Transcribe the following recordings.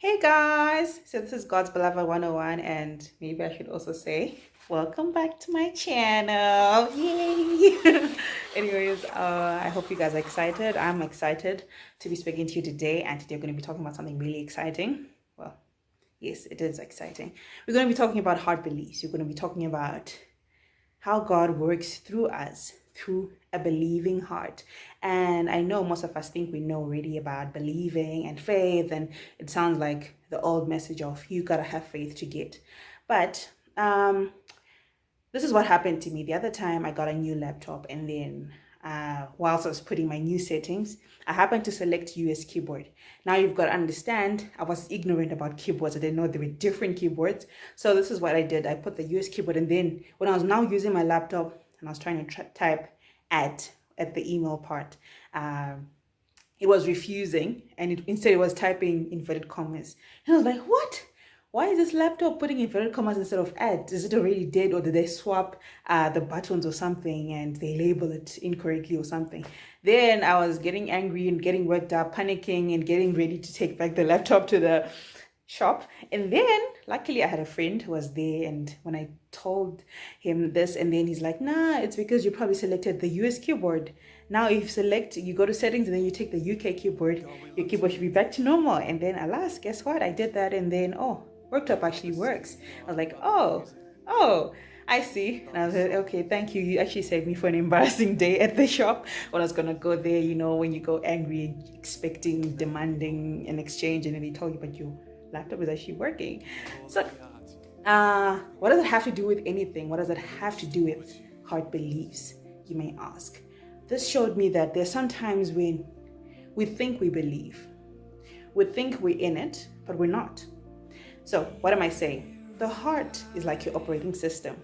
Hey guys, so this is God's Beloved 101, and maybe I should also say, welcome back to my channel. Yay! Anyways, I hope you guys are excited. I'm excited to be speaking to you today, and today we're going to be talking about something really exciting. Well, yes, it is exciting. We're going to be talking about heart beliefs. We're going to be talking about how God works through us, through a believing heart. And I know most of us think we know already about believing and faith, and it sounds like the old message of you gotta have faith to get. But this is what happened to me. The other time I got a new laptop, and then whilst I was putting my new settings, I happened to select US keyboard. Now you've got to understand, I was ignorant about keyboards. I didn't know there were different keyboards. So this is what I did. I put the US keyboard, and then when I was now using my laptop and I was trying to type at the email part, it was refusing, and instead it was typing inverted commas. And I was like, what? Why is this laptop putting inverted commas instead of at? Is it already dead, or did they swap the buttons or something and they label it incorrectly or something? Then I was getting angry and getting worked up, panicking and getting ready to take back the laptop to the shop. And then luckily I had a friend who was there, and when I told him this, and then he's like, nah, it's because you probably selected the US keyboard. Now if you go to settings and then you take the UK keyboard, your keyboard should be back to normal. And then alas, guess what? I did that, and then worktop actually works. I was like, oh, I see. And I was like, okay, thank you. You actually saved me for an embarrassing day at the shop when I was gonna go there, when you go angry, expecting, demanding an exchange, and then they told you, but your laptop is actually working. So what does it have to do with anything? What does it have to do with heart beliefs, you may ask? This showed me that there's sometimes when we think we believe, we think we're in it, but we're not. So what am I saying? The heart is like your operating system.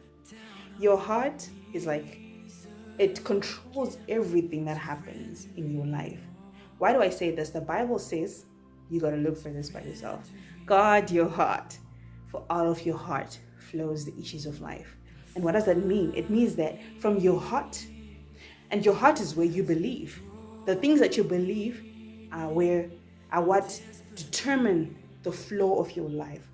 Your heart is like, it controls everything that happens in your life. Why do I say this? The Bible says, you got to look for this by yourself. Guard your heart, for out of your heart flows the issues of life. And what does that mean? It means that from your heart, and your heart is where you believe. The things that you believe are what determine the flow of your life.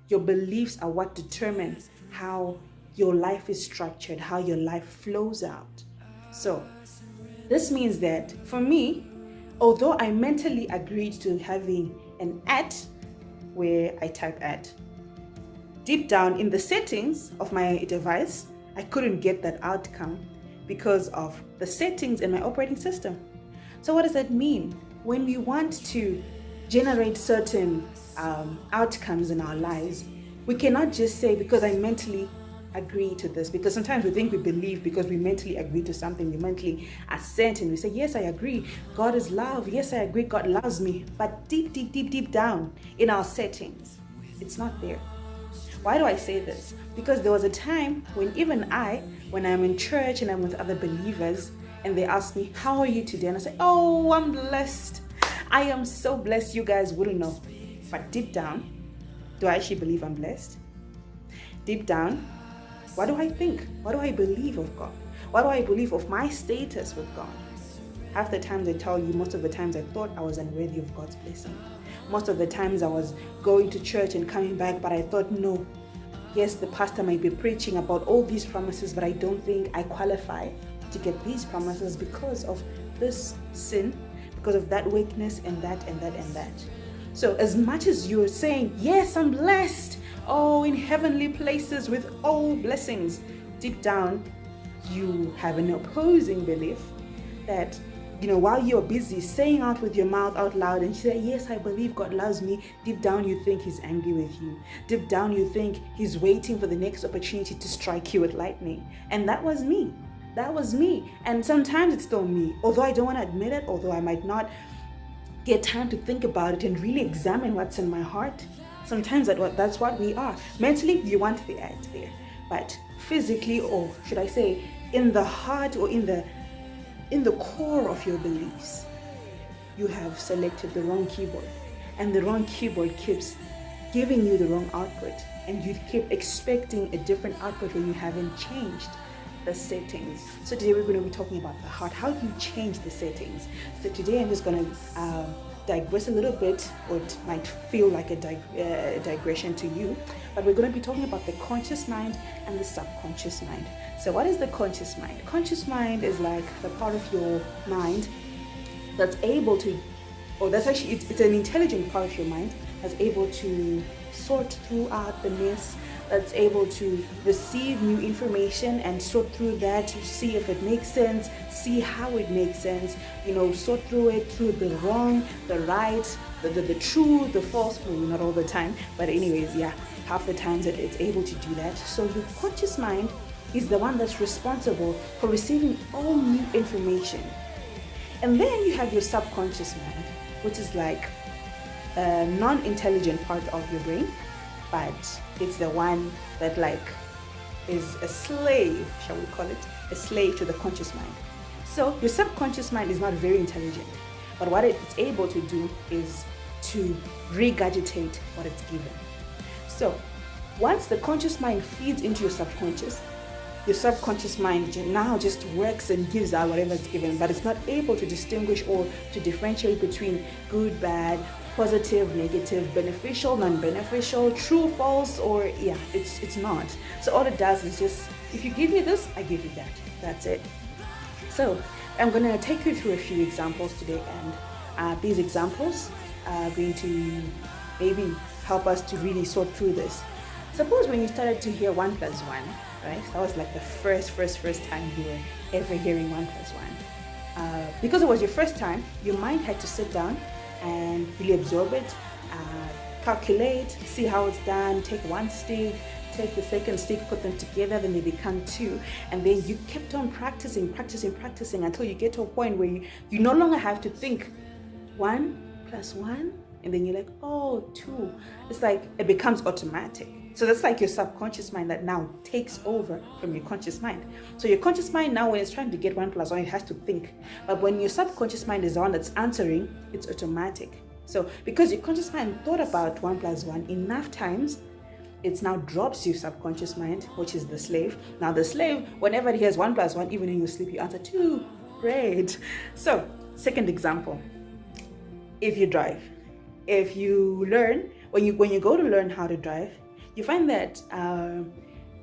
Your beliefs are what determine how your life is structured, how your life flows out. So this means that for me, although I mentally agreed to having an at where I type at, deep down in the settings of my device, I couldn't get that outcome because of the settings in my operating system. So what does that mean? When we want to generate certain outcomes in our lives, we cannot just say, because I mentally agree to this, because sometimes we think we believe because we mentally agree to something, we mentally assent and we say, yes, I agree, God is love, yes, I agree, God loves me. But deep down in our settings, it's not there. Why do I say this? Because there was a time when even when I'm in church and I'm with other believers, and they ask me, how are you today? And I say, oh, I'm blessed. I am so blessed, you guys wouldn't know. But deep down, do I actually believe I'm blessed? Deep down, what do I think? What do I believe of God? What do I believe of my status with God? Half the times I tell you, most of the times I thought I was unworthy of God's blessing. Most of the times I was going to church and coming back, but I thought, no, yes, the pastor might be preaching about all these promises, but I don't think I qualify to get these promises because of this sin, because of that weakness, and that, and that, and that. So as much as you're saying, yes, I'm blessed, in heavenly places with all blessings, deep down, you have an opposing belief that, while you're busy saying out with your mouth out loud and you say, yes, I believe God loves me, deep down you think he's angry with you. Deep down you think he's waiting for the next opportunity to strike you with lightning. And that was me. That was me. And sometimes it's still me. Although I don't want to admit it, although I might not get time to think about it and really examine what's in my heart, sometimes that's what we are. Mentally, you want the act there. But physically, or should I say, in the heart or in the core of your beliefs, you have selected the wrong keyboard, and the wrong keyboard keeps giving you the wrong output, and you keep expecting a different output when you haven't changed the settings. So today we're going to be talking about the heart. How do you change the settings? So today I'm just going to digress a little bit, or it might feel like a digression to you, but we're going to be talking about the conscious mind and the subconscious mind. So what is the conscious mind? Conscious mind is like the part of your mind that's able to, or that's actually, it's an intelligent part of your mind that's able to sort throughout the mess, that's able to receive new information and sort through that to see if it makes sense, see how it makes sense, sort through it, through the wrong, the right, the true, the false. Maybe not all the time, but anyways, yeah, half the times it's able to do that. So your conscious mind is the one that's responsible for receiving all new information. And then you have your subconscious mind, which is like a non-intelligent part of your brain, but it's the one that is a slave, shall we call it, a slave to the conscious mind. So your subconscious mind is not very intelligent, but what it's able to do is to regurgitate what it's given. So once the conscious mind feeds into your subconscious mind now just works and gives out whatever it's given, but it's not able to distinguish or to differentiate between good, bad, positive, negative, beneficial, non-beneficial, true, false, or it's not. So all it does is just, if you give me this, I give you that. That's it. So I'm going to take you through a few examples today, and these examples are going to maybe help us to really sort through this. Suppose when you started to hear 1 + 1, right? That was like the first time you were ever hearing 1 + 1. Because it was your first time, your mind had to sit down and really absorb it, calculate, see how it's done, take one stick, take the second stick, put them together, then they become 2, and then you kept on practicing until you get to a point where you no longer have to think 1 + 1, and then you're like, oh, 2. It's like it becomes automatic. So that's like your subconscious mind that now takes over from your conscious mind. So your conscious mind now, when it's trying to get 1 + 1, it has to think. But when your subconscious mind is the one that's answering, it's automatic. So because your conscious mind thought about 1 + 1 enough times, it now drops your subconscious mind, which is the slave. Now the slave, whenever he has 1 + 1, even in your sleep, you answer 2. Great. So second example, if you drive, if you learn, when you go to learn how to drive, you find that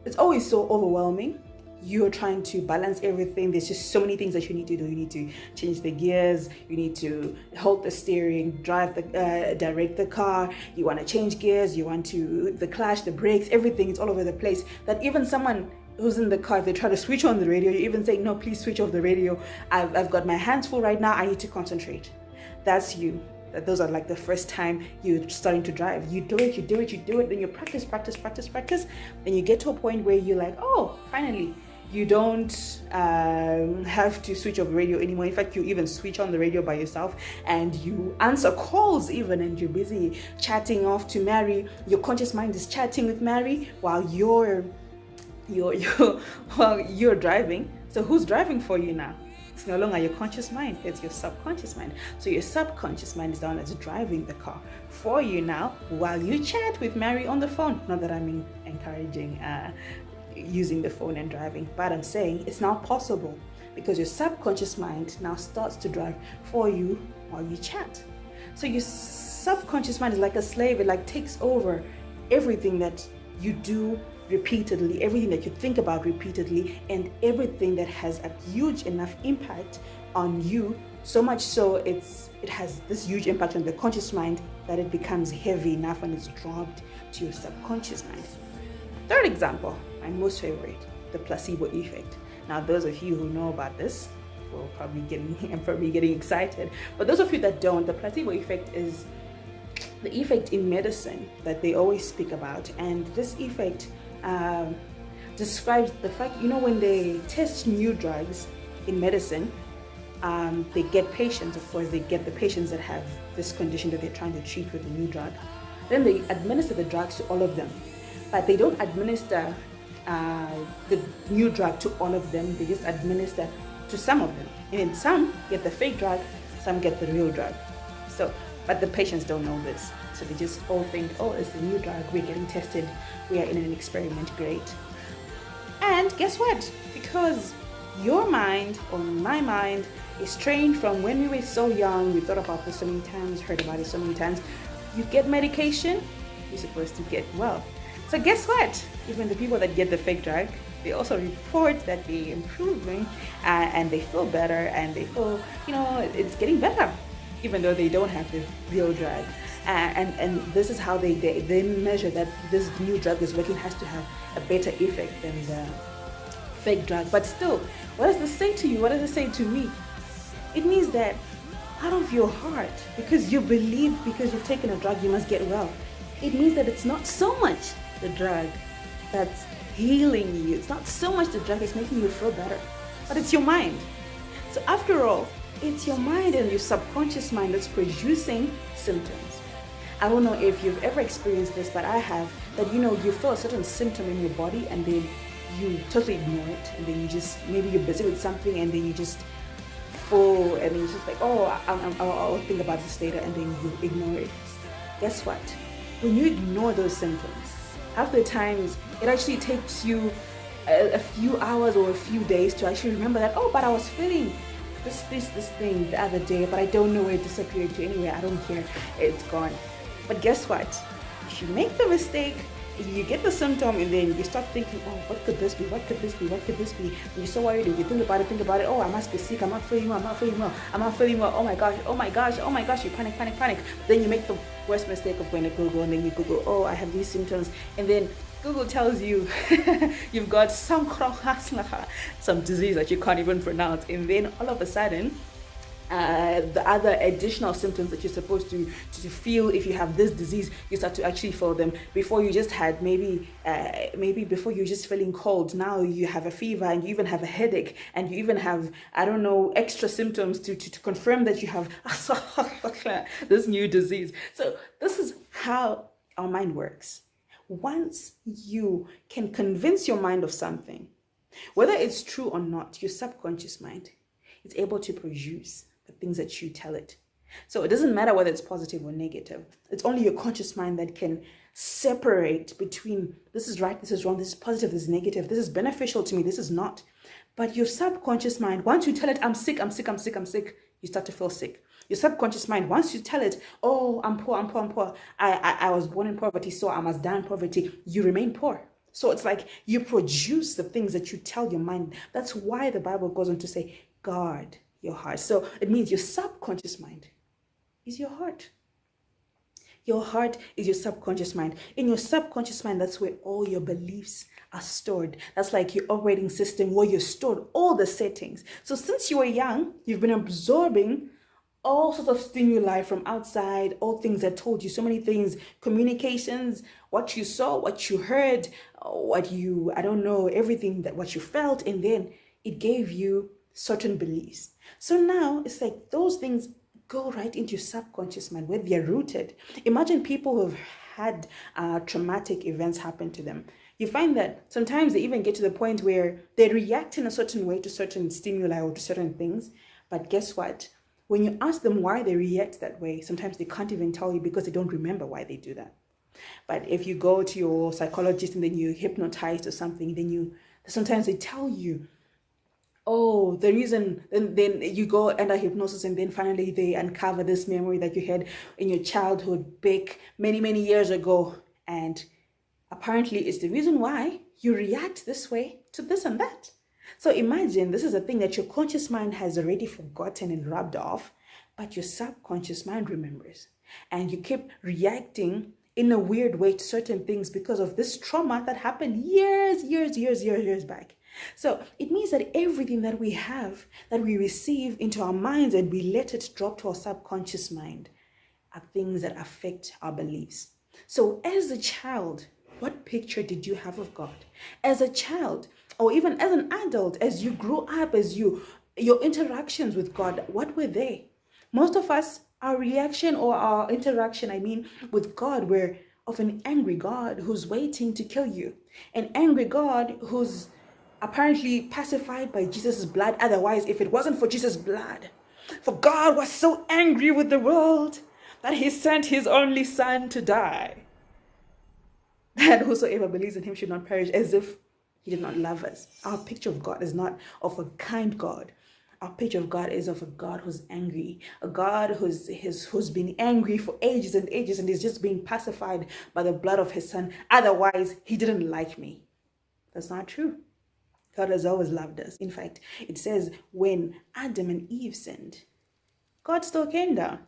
it's always so overwhelming. You're trying to balance everything. There's just so many things that you need to do. You need to change the gears. You need to hold the steering, direct the car. You want to change gears. You want to, the clutch, the brakes, everything. It's all over the place. That even someone who's in the car, if they try to switch on the radio, you even say, no, please switch off the radio. I've got my hands full right now. I need to concentrate. That's you. Those are like the first time you're starting to drive. You do it, then you practice. Then you get to a point where you're like, oh, finally, you don't have to switch off the radio anymore. In fact, you even switch on the radio by yourself, and you answer calls even, and you're busy chatting off to Mary. Your conscious mind is chatting with Mary while you're driving. So who's driving for you now? It's no longer your conscious mind, it's your subconscious mind. So your subconscious mind is the one that's driving the car for you now while you chat with Mary on the phone. Not that I'm encouraging using the phone and driving, but I'm saying it's now possible because your subconscious mind now starts to drive for you while you chat. So your subconscious mind is like a slave. It like takes over everything that you do repeatedly, everything that you think about repeatedly, and everything that has a huge enough impact on you, so much so it has this huge impact on the conscious mind that it becomes heavy enough and it's dropped to your subconscious mind. Third example, my most favorite, the placebo effect. Now those of you who know about this will probably getting excited, but those of you that don't, the placebo effect is the effect in medicine that they always speak about, and this effect describes the fact, when they test new drugs in medicine, they get patients, of course, they get the patients that have this condition that they're trying to treat with the new drug. Then they administer the drugs to all of them, but they don't administer the new drug to all of them. They just administer to some of them, and then some get the fake drug, some get the real drug. So, but the patients don't know this. So they just all think, oh, it's the new drug, we're getting tested, we are in an experiment, great. And guess what? Because your mind or my mind strange from when we were so young. We thought about this so many times, heard about it so many times. You get medication, you're supposed to get well. So guess what? Even the people that get the fake drug, they also report that they're improving and they feel better and they feel, it's getting better, even though they don't have the real drug. And this is how they measure that this new drug is working, has to have a better effect than the fake drug. But still, what does this say to you? What does it say to me? It means that out of your heart, because you believe, because you've taken a drug, you must get well. It means that it's not so much the drug that's healing you. It's not so much the drug that's making you feel better, but it's your mind. So after all, it's your mind and your subconscious mind that's producing symptoms. I don't know if you've ever experienced this, but I have, that you feel a certain symptom in your body and then you totally ignore it, and then you just, maybe you're busy with something and then you just fall, and then you're just like, oh, I'll think about this later, and then you ignore it. Guess what? When you ignore those symptoms, half the times it actually takes you a few hours or a few days to actually remember that, oh, but I was feeling this thing the other day, but I don't know where it disappeared to. Anyway, I don't care, it's gone. But guess what? If you make the mistake, you get the symptom and then you start thinking, oh, what could this be? What could this be? What could this be? And you're so worried, and you think about it, oh, I must be sick, I'm not feeling well, oh my gosh, you panic. Then you make the worst mistake of going to Google, and then you Google, oh, I have these symptoms, and then Google tells you you've got some disease that you can't even pronounce, and then all of a sudden the other additional symptoms that you're supposed to feel if you have this disease, you start to actually feel them. Before you just had maybe before you're just feeling cold, now you have a fever and you even have a headache and you even have, I don't know, extra symptoms to confirm that you have this new disease. So this is how our mind works. Once you can convince your mind of something, whether it's true or not, your subconscious mind is able to produce the things that you tell it. So it doesn't matter whether it's positive or negative. It's only your conscious mind that can separate between this is right, this is wrong, this is positive, this is negative, this is beneficial to me, this is not. But your subconscious mind, once you tell it, I'm sick, you start to feel sick. Your subconscious mind, once you tell it, oh, I'm poor, I was born in poverty, so I must die in poverty, you remain poor. So it's like you produce the things that you tell your mind. That's why the Bible goes on to say, guard your heart. So it means your subconscious mind is your heart. Your heart is your subconscious mind. In your subconscious mind, that's where all your beliefs are stored. That's like your operating system where you stored all the settings. So since you were young, you've been absorbing all sorts of stimuli from outside, all things that told you so many things, communications, what you saw, what you heard, what everything that what you felt, and then it gave you certain beliefs. So now it's like those things go right into your subconscious mind where they're rooted. Imagine people who've had traumatic events happen to them. You find that sometimes they even get to the point where they react in a certain way to certain stimuli or to certain things. But guess what? When you ask them why they react that way, sometimes they can't even tell you because they don't remember why they do that. But if you go to your psychologist and then you hypnotize or something, then sometimes they tell you, oh, the reason, then you go under hypnosis and then finally they uncover this memory that you had in your childhood back many years ago. And apparently it's the reason why you react this way to this and that. So imagine this is a thing that your conscious mind has already forgotten and rubbed off, but your subconscious mind remembers. And you keep reacting in a weird way to certain things because of this trauma that happened years back. So it means that everything that we have, that we receive into our minds and we let it drop to our subconscious mind, are things that affect our beliefs. So as a child, what picture did you have of God? As a child, or even as an adult, as you grew up, your interactions with God, what were they? Most of us, our reaction or our interaction, with God, were of an angry God who's waiting to kill you. An angry God who's apparently pacified by Jesus' blood. Otherwise, if it wasn't for Jesus' blood, for God was so angry with the world that he sent his only son to die, that whosoever believes in him should not perish, as if he did not love us. Our picture of God is not of a kind God. Our picture of God is of a God who's angry, a God who's been angry for ages and ages and is just being pacified by the blood of his son. Otherwise, he didn't like me. That's not true. God has always loved us. In fact, it says when Adam and Eve sinned, God still came down.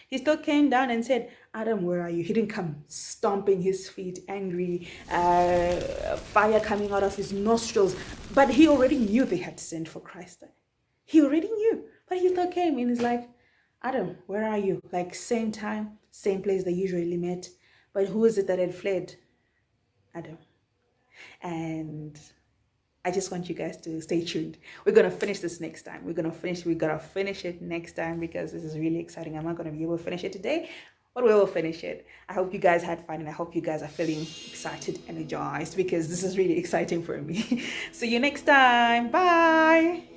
He still came down and said, Adam, where are you? He didn't come stomping his feet, angry, fire coming out of his nostrils. But he already knew they had sinned for Christ. He already knew. But he still came and he's like, Adam, where are you? Like same time, same place they usually met. But who is it that had fled? Adam. And I just want you guys to stay tuned. We're gonna finish this next time. We're gonna finish it next time because this is really exciting. I'm not gonna be able to finish it today, but we will finish it. I hope you guys had fun and I hope you guys are feeling excited, energized, because this is really exciting for me. See you next time. Bye.